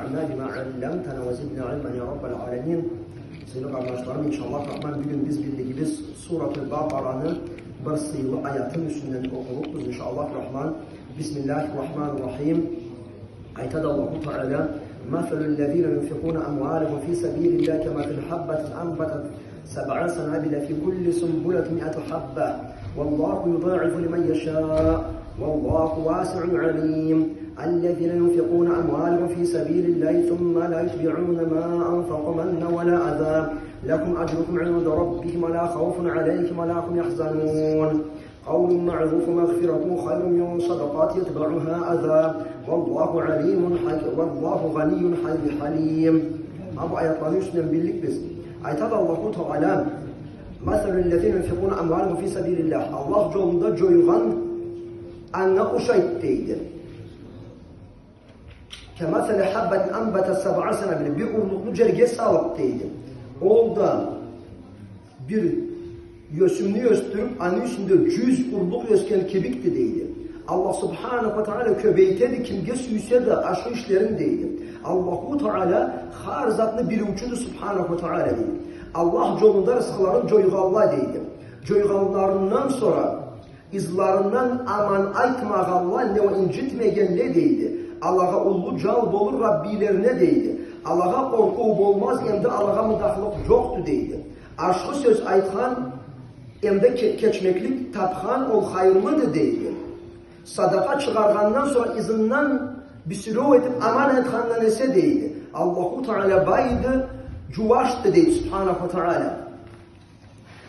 enfa'na bima 'allamtana ve zidna ilmen ya rabbel alemin. Sevgili kardeşlerim, inşallah Rahman bugün biz bildiğimiz Suratul Bakara'nın bir sayılı ayatın üstünden okuruz inşallah Rahman. Bismillahirrahmanirrahim. Ayette Allahu Teala "Meselul lezine yunfikuna amwalahum fi sabilillah kemathali habbatin anbatat seb'a sanabila fi kulli sunbulatin mi'atu habba. Vallahu yudâ'ifu limen yashâ. Vallahu vâsi'un 'alîm." الذين ينفقون أموالهم في سبيل الله ثم لا يتبعون ما أنفقوا منا ولا أذى لكم أجركم عند ربكم ولا خوف عليكم ولا هم يحزنون قول معروف مغفرة خير من صدقات يتبعها أذى والله عليم والله غني حليم. Bu ayetlerin üstünden bildik biz. Ayette Allahu Teala "Meselüllezine yunfikuna amvalahum fi sabilillah." Allah yolunda coygan anna uşaytteydi. Kemasele habbetin anbete seb'a senebile bir urluklu cerge sağlıktaydı. Olda bir yösümlü östürüp anın üstünde 100 urluk ösken kebikti deydi. Allah subhanahu wa ta'ala köbeйтedi kimge süyse de aşı işlerin deydi. Allahu Teala har zatlı bir uçudu subhanahu wa ta'ala deydi. Allah yolunda rızkların coyğalla deydi. Coyğallarından sonra izlarinden aman aytmağalla ne o incitmegen ne deydi. Allah'a ullu cal olur Rabbilerine deydi. Allah'a korku olmaz hem de Allah'a müdahılık yoktu deydi. Aşkı söz aythan hem de keçmeklik taphan ol hayırlıdır deydi. Sadaka çıkargandan sonra izinden bir sürü edip aman ethandan ese deydi. Allahu Teala baydı cuvaştı deydi Subhanahu Teala.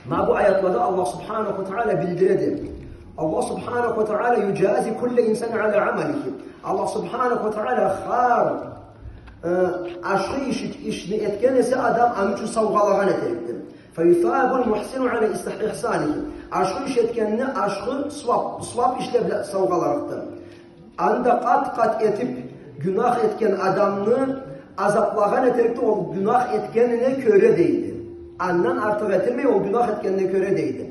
Ma bu ayetlerde Allah Subhanahu Teala bildiredi. Allah Subhanahu ve Teala yücazi kulle insan ala amelihi. Allah Subhanahu ve Teala har aşkı işini etken ise adam an için savgalagan etektir. Feyuthabul muhsinu ala ihsanihi. Aşkı iş etkenini aşkı swap işle savgalaktır. Anda kat etip günah etken adamını azaplagan etektir. O günah etkenine köre değildi. Andan artık etmeyi o günah etkenine köre değildi.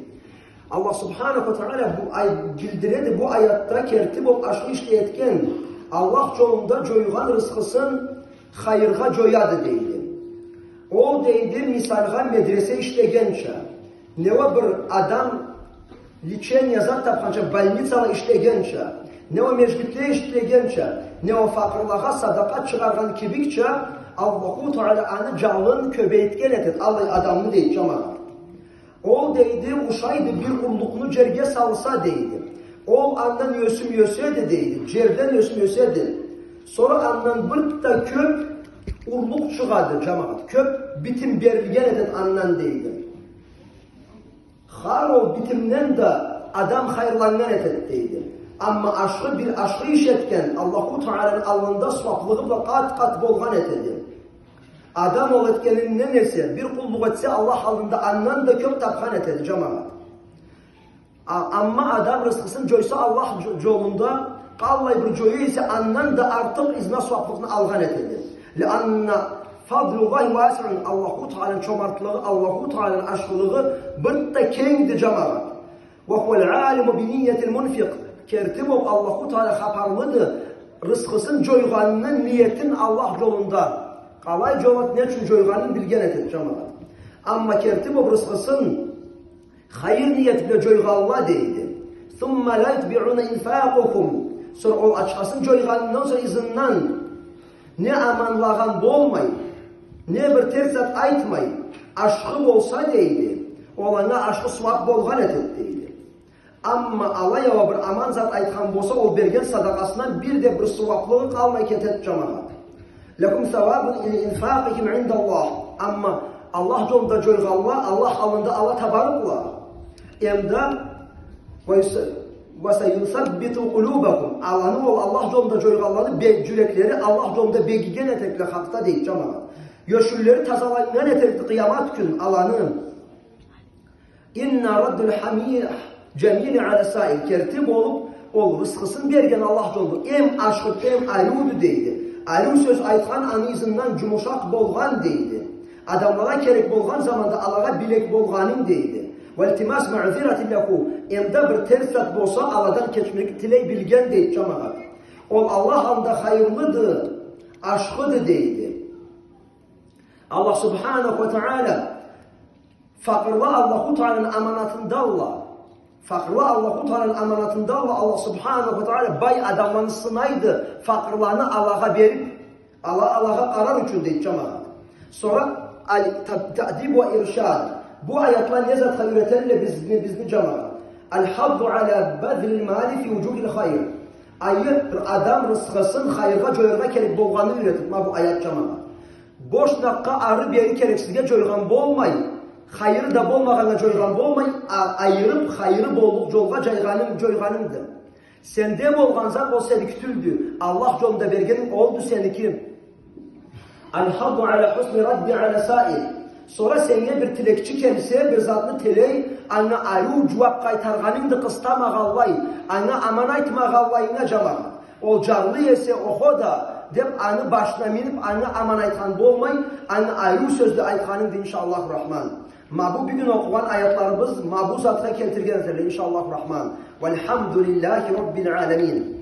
Allah Subhanahu ve Teala bildiredi bu ayette kertib ol aşkı işleyetken Allah yolunda coygan rızkısın hayırga coyadı deydi. O deydi misalga medrese işlegençe. Ne o bir adam liçen yazar tapkança balnitsalı işlegençe. Ne o meclitte işlegençe. Ne o fakirlağa sadaka çıkargan kibikçe Allahu Teala anı canlının köbeytgen etet. Allah adamını deyip cemaat. O deydi uşaydı bir urluklu cerge salsa deydi. O andan yösüm yösedi deydi. Cerden yösüm yösedi. Sonra andan bir da köp urluk çıkardı cemaat. Köp bitim berilgen edet andan deydi. Har o bitimden de adam hayırlanan edet deydi. Ama aşkı bir aşkı iş etken Allahu Teala'nın alnında swaplıqıpla kat bolgan etedi. Adam ol etkeninden ise bir kulluk etse Allah halında andan da köp tapkan etedi cemaat. Ama adam rızkısını coysa Allah yolunda kallay bir coyu ise andan da artık izna swaplıqını algan etedi. Leanna fadlullahi vasi'un. Allahu Teala'nın çomartlığı, Allahu Teala'nın aşkılığı bıtta kengdi cemaat. Ve huvel alimu bi niyetil munfiq. Kertib ol Allahu Teala haparlıdır. Rızkısın coyganının niyetin Allah yolunda. Kalay cemaat ne için coyganını bilgen etin cemaat. Ama kertib ol rızkısın hayır niyetle coygalla deydi. ثُمَّ لَا يَتْبِعُونَ اِنْفَاقُكُمْ. Sonra o açkasın coyganından sonra izinden ne amanlağan bolmay, ne bir tersat aytmay, aşkı bolsa deydi. Olana aşkı swap bolgan etet deydi. Amma alaya bir aman zat aytkan bolsa o bergen sadakasından bir de bir swaplığı kalmay ketet cemaat. Lekum sevabun ili infaqihim indallah. Amma Allah yolunda coygalla, Allah alında Allah tabarukla. Emda ve seyusabbitu kulubakum. Allah'ın ol Allah yolunda coygallanı yürekleri Allah yolunda begigen etekle hakta deyip cemaat. Yoşulleri tazalayın etekli kıyamet gün Allah'ın. İnna raddul hamir cemili ala sail. Kertib olup ol rızkısını bergen Allah yolunda. Em aşkı em aludu deydi. Alu söz aytkan anizından cumuşak bolgan deydi. Adamlara kerek bolgan zamanda Allah'a bilek bolganın deydi. Ve iltimas ma'zirati lehu. Emda bir tersat bolsa Allah'dan keçmek tiley bilgen deyip cemaat. Ol Allah anda hayırlıdır. aşkıdır deydi. Allah subhanahu ve teala fakirli Allah-u Teala'nın amanatında Allah. Fakirli Allah-u Teala'nın amanatında Allah subhanahu ve teala bay adamlarını sınaydı. Fakirlerini Allah'a verip Allah'a karar üçün deyip cemaat. Sonra ta'dib ve irşad. Bu ayetler ne zaten üretenle biz cemaat. El-haddu ala badlil mali fi vucuhil hayr. Ayı adam rızkısın hayırga joyurga kelip bolğanı üretip bu ayet cemaat. Boş dakika arı beri kereksizge joygan bolmay. Hayırı da bolmagana joygan bolmay. Ayırıp hayırı bolluk jolga joyganımdı. Sende bolgan zat o seni kütüldü. Allah yolunda vergenin oldu seniki. El-haddu ala husni raddi ala sail. Sonra seninle bir tilekçi kendisi bir zatlı teley anna ayu cevap kaytarganındı kıstamağallay. Anna amanaytmağallayına cevap. O canlı yese oho da dep anı başına minip anı amanaytan bolmay. Anna ayu sözlü aytganındı inşallah rahman. Bu bir gün okuyan ayetlerimiz bu zatla keltirgenizdir inşallah rahman. Velhamdülillahi Rabbil alemin.